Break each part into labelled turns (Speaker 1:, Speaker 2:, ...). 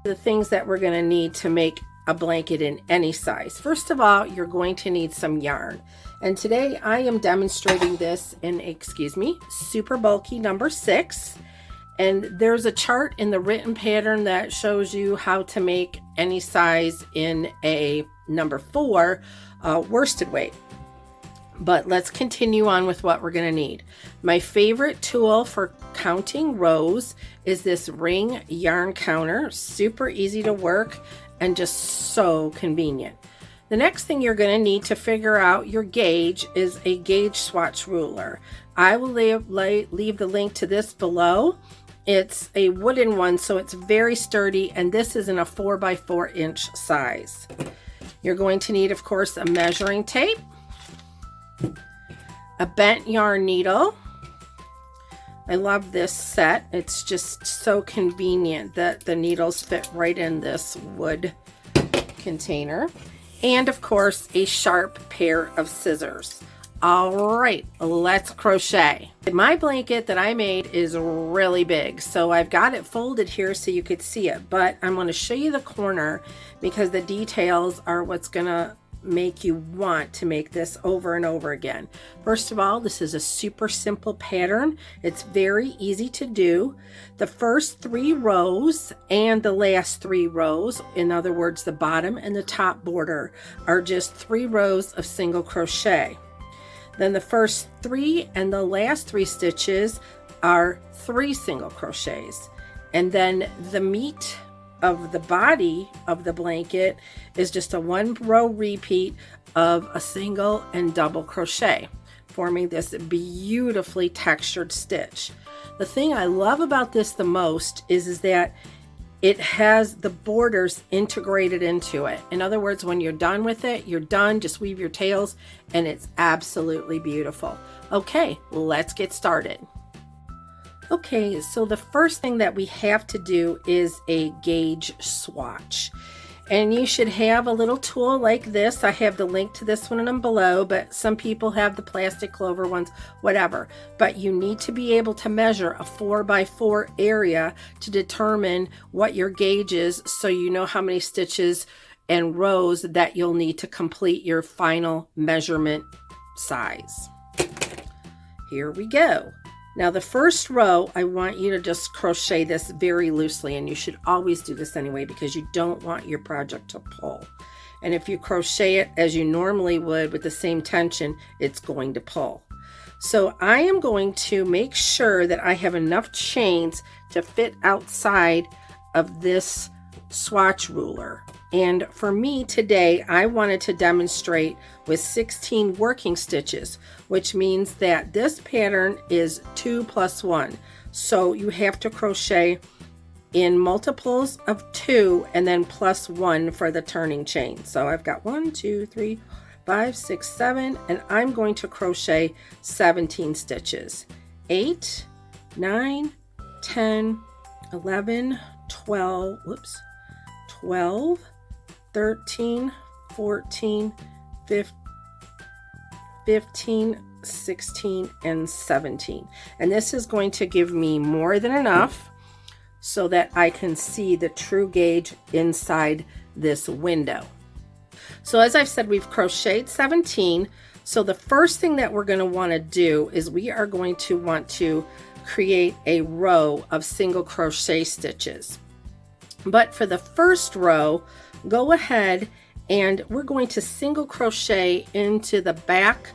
Speaker 1: The things that we're going to need to make a blanket in any size. First of all, you're going to need some yarn. And today I am demonstrating this in, super bulky number 6. And there's a chart in the written pattern that shows you how to make any size in a number 4 worsted weight. But let's continue on with what we're going to need. My favorite tool for counting rows is this ring yarn counter. Super easy to work and just so convenient. The next thing you're going to need to figure out your gauge is a gauge swatch ruler. I will leave the link to this below. It's a wooden one, so it's very sturdy, and this is in a 4x4 inch size. You're going to need, of course, a measuring tape, a bent yarn needle. I love this set. It's just so convenient that the needles fit right in this wood container. And of course, a sharp pair of scissors. All right, let's crochet. My blanket that I made is really big, so I've got it folded here so you could see it, but I'm going to show you the corner because the details are what's going to make you want to make this over and over again. First of all, this is a super simple pattern. It's very easy to do. The first 3 rows and the last 3 rows, in other words, the bottom and the top border, are just 3 rows of single crochet. Then the first 3 and the last 3 stitches are 3 single crochets. And then the meat of the body of the blanket is just a 1 row repeat of a single and double crochet, forming this beautifully textured stitch. The thing I love about this the most is that it has the borders integrated into it. In other words, when you're done with it, you're done. Just weave your tails and it's absolutely beautiful. Okay, let's get started. Okay, so the first thing that we have to do is a gauge swatch. And you should have a little tool like this. I have the link to this one below, but some people have the plastic clover ones, whatever. But you need to be able to measure a 4x4 area to determine what your gauge is, so you know how many stitches and rows that you'll need to complete your final measurement size. Here we go. Now the first row, I want you to just crochet this very loosely, and you should always do this anyway because you don't want your project to pull. And if you crochet it as you normally would with the same tension, it's going to pull. So I am going to make sure that I have enough chains to fit outside of this swatch ruler. And for me today, I wanted to demonstrate with 16 working stitches, which means that this pattern is 2 + 1. So you have to crochet in multiples of 2 and then +1 for the turning chain. So I've got 1, 2, 3, 5, 6, 7, and I'm going to crochet 17 stitches. 8, 9, 10, 11, 12, 13, 14, 15, 16, and 17. And this is going to give me more than enough so that I can see the true gauge inside this window. So as I've said, we've crocheted 17. So the first thing that we're going to want to do is we are going to want to create a row of single crochet stitches. But for the first row, go ahead and we're going to single crochet into the back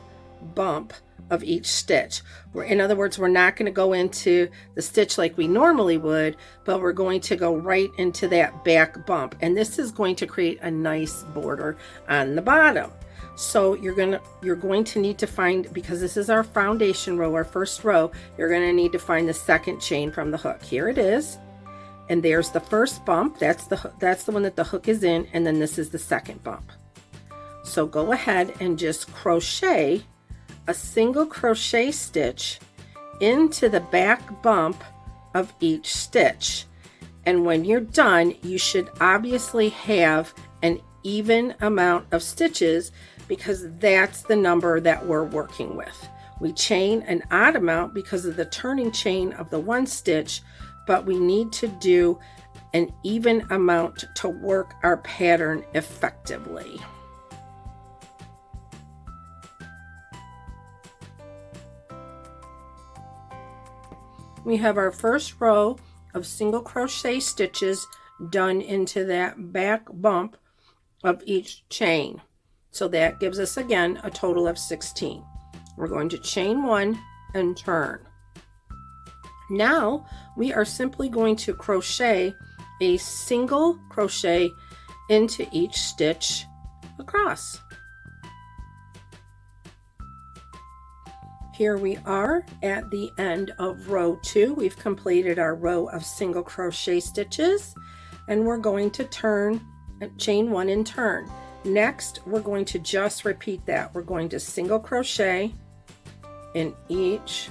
Speaker 1: bump of each stitch. In other words, we're not going to go into the stitch like we normally would, but we're going to go right into that back bump. And this is going to create a nice border on the bottom. So you're going to need to find, because this is our foundation row, our first row, you're going to need to find the second chain from the hook. Here it is. And there's the first bump. That's the one that the hook is in, and then this is the second bump. So go ahead and just crochet a single crochet stitch into the back bump of each stitch. And when you're done, you should obviously have an even amount of stitches because that's the number that we're working with. We chain an odd amount because of the turning chain of the one stitch, but we need to do an even amount to work our pattern effectively. We have our first row of single crochet stitches done into that back bump of each chain. So that gives us again a total of 16. We're going to chain 1 and turn. Now we are simply going to crochet a single crochet into each stitch across. Here we are at the end of row 2. We've completed our row of single crochet stitches, and we're going to turn, chain 1 and turn. Next, we're going to just repeat that. We're going to single crochet in each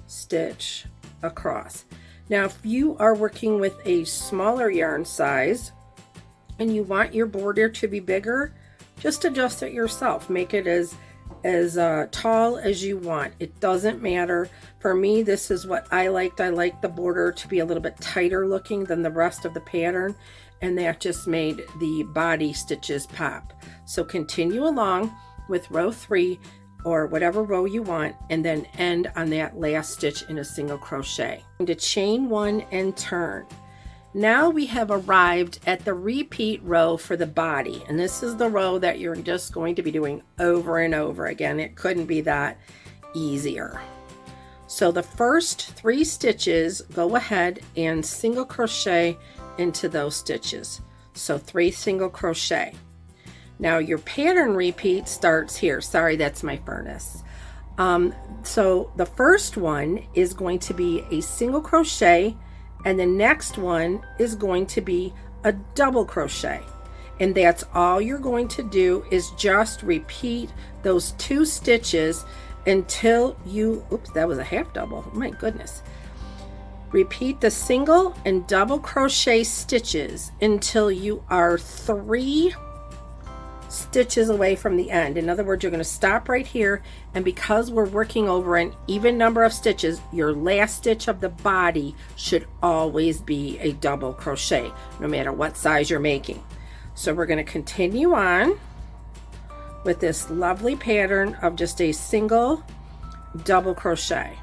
Speaker 1: stitch across. Now, if you are working with a smaller yarn size and you want your border to be bigger, just adjust it yourself. Make it as tall as you want. It doesn't matter. For me, this is what I liked. I liked the border to be a little bit tighter looking than the rest of the pattern, and that just made the body stitches pop. So continue along with row 3 or whatever row you want, and then end on that last stitch in a single crochet. I'm going to chain 1 and turn. Now we have arrived at the repeat row for the body, and this is the row that you're just going to be doing over and over again. It couldn't be that easier. So the first 3 stitches, go ahead and single crochet into those stitches. So 3 single crochet. Now your pattern repeat starts here. Sorry, that's my furnace. So the first one is going to be a single crochet, and the next one is going to be a double crochet, and that's all you're going to do is just repeat those 2 stitches until you, oops, that was a half double, oh my goodness. Repeat the single and double crochet stitches until you are 3 stitches away from the end. In other words, you're going to stop right here, and because we're working over an even number of stitches, your last stitch of the body should always be a double crochet, no matter what size you're making. So we're going to continue on with this lovely pattern of just a single double crochet.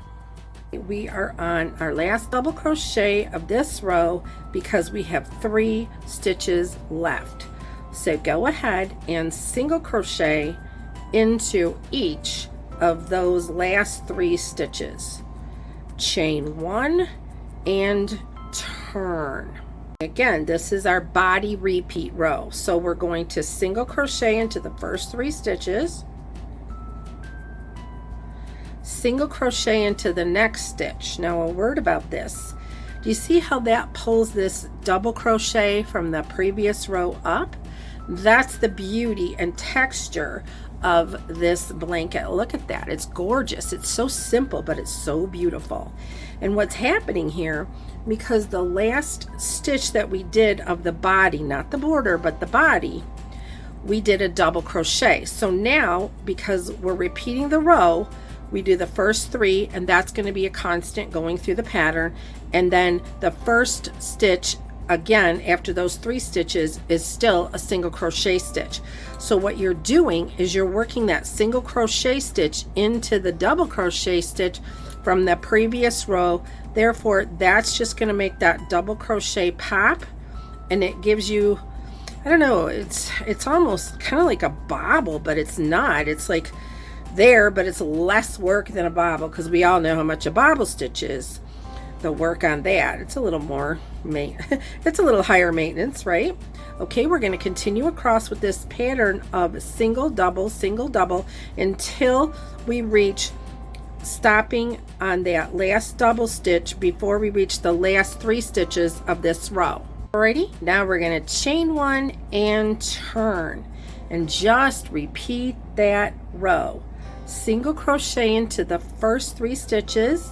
Speaker 1: We are on our last double crochet of this row because we have 3 stitches left. So go ahead and single crochet into each of those last 3 stitches. Chain 1 and turn. Again, this is our body repeat row. So we're going to single crochet into the first 3 stitches, single crochet into the next stitch. Now a word about this. Do you see how that pulls this double crochet from the previous row up? That's the beauty and texture of this blanket. Look at that. It's gorgeous. It's so simple, but it's so beautiful. And what's happening here, because the last stitch that we did of the body, not the border, but the body, we did a double crochet. So now, because we're repeating the row, we do the first 3, and that's going to be a constant going through the pattern. And then the first stitch again after those 3 stitches is still a single crochet stitch. So what you're doing is you're working that single crochet stitch into the double crochet stitch from the previous row. Therefore, that's just going to make that double crochet pop, and it gives you, I don't know, it's almost kind of like a bobble, but it's not. It's like there, but it's less work than a bobble, because we all know how much a bobble stitch is. The work on that, it's a little more it's a little higher maintenance, right? Okay, we're going to continue across with this pattern of single double until we reach stopping on that last double stitch before we reach the last 3 stitches of this row. Alrighty, now we're going to chain 1 and turn, and just repeat that row. Single crochet into the first 3 stitches,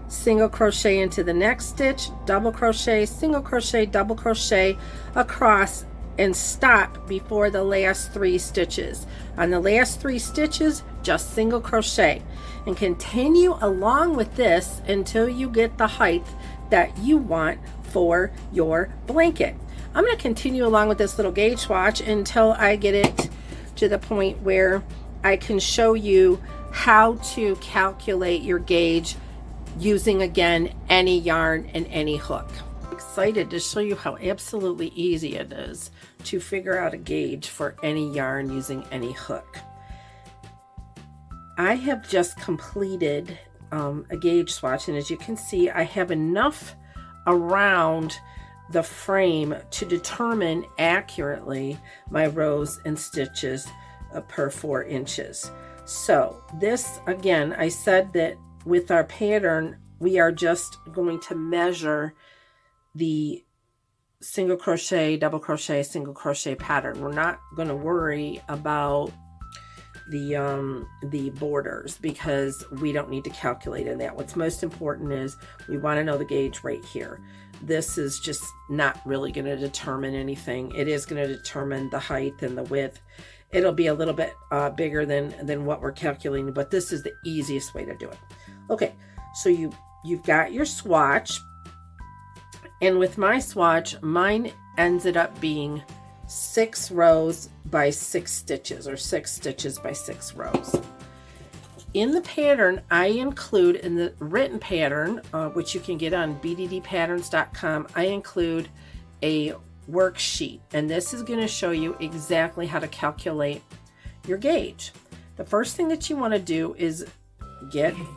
Speaker 1: single crochet into the next stitch, double crochet, single crochet, double crochet across, and stop before the last 3 stitches. On the last 3 stitches, just single crochet, and continue along with this until you get the height that you want for your blanket. I'm going to continue along with this little gauge swatch until I get it to the point where I can show you how to calculate your gauge using, again, any yarn and any hook. I'm excited to show you how absolutely easy it is to figure out a gauge for any yarn using any hook. I have just completed a gauge swatch, and as you can see, I have enough around the frame to determine accurately my rows and stitches per 4 inches. So this, again, I said that with our pattern, we are just going to measure the single crochet, double crochet, single crochet pattern. We're not going to worry about the borders because we don't need to calculate in that. What's most important is we want to know the gauge right here. This is just not really going to determine anything. It is going to determine the height and the width. It'll be a little bit bigger than what we're calculating, but this is the easiest way to do it. Okay, so you've got your swatch, and with my swatch, mine ended up being 6 rows by 6 stitches, or 6 stitches by 6 rows. In the pattern, I include, in the written pattern, which you can get on bddpatterns.com, I include a worksheet, and this is going to show you exactly how to calculate your gauge. The first thing that you want to do is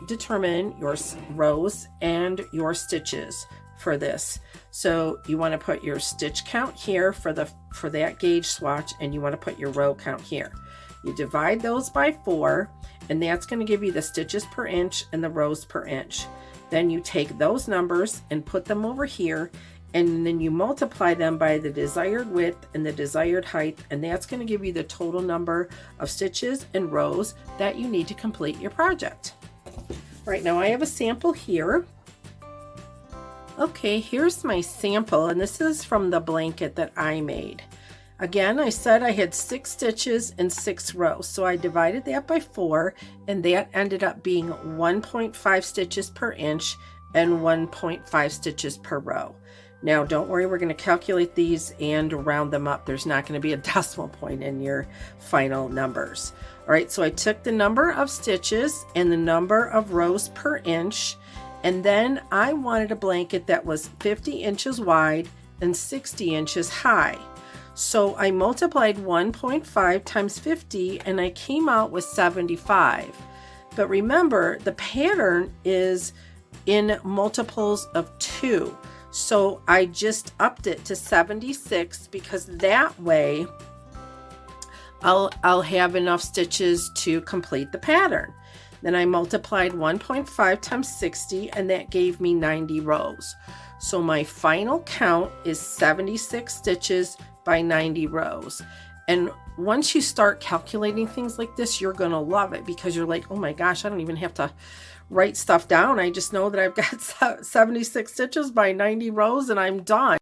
Speaker 1: determine your rows and your stitches for this. So you want to put your stitch count here for that gauge swatch, and you want to put your row count here. You divide those by 4, and that's going to give you the stitches per inch and the rows per inch. Then you take those numbers and put them over here, and then you multiply them by the desired width and the desired height, and that's going to give you the total number of stitches and rows that you need to complete your project. Right now I have a sample here. Okay, here's my sample, and this is from the blanket that I made. Again, I said I had 6 stitches and 6 rows, so I divided that by 4, and that ended up being 1.5 stitches per inch and 1.5 stitches per row. Now, don't worry, we're going to calculate these and round them up. There's not going to be a decimal point in your final numbers. All right, so I took the number of stitches and the number of rows per inch, and then I wanted a blanket that was 50 inches wide and 60 inches high. So I multiplied 1.5 times 50, and I came out with 75. But remember, the pattern is in multiples of 2. So I just upped it to 76 because that way I'll have enough stitches to complete the pattern. Then I multiplied 1.5 times 60, and that gave me 90 rows. So my final count is 76 stitches by 90 rows. And once you start calculating things like this, you're going to love it because you're like, oh my gosh, I don't even have to write stuff down. I just know that I've got 76 stitches by 90 rows and I'm done.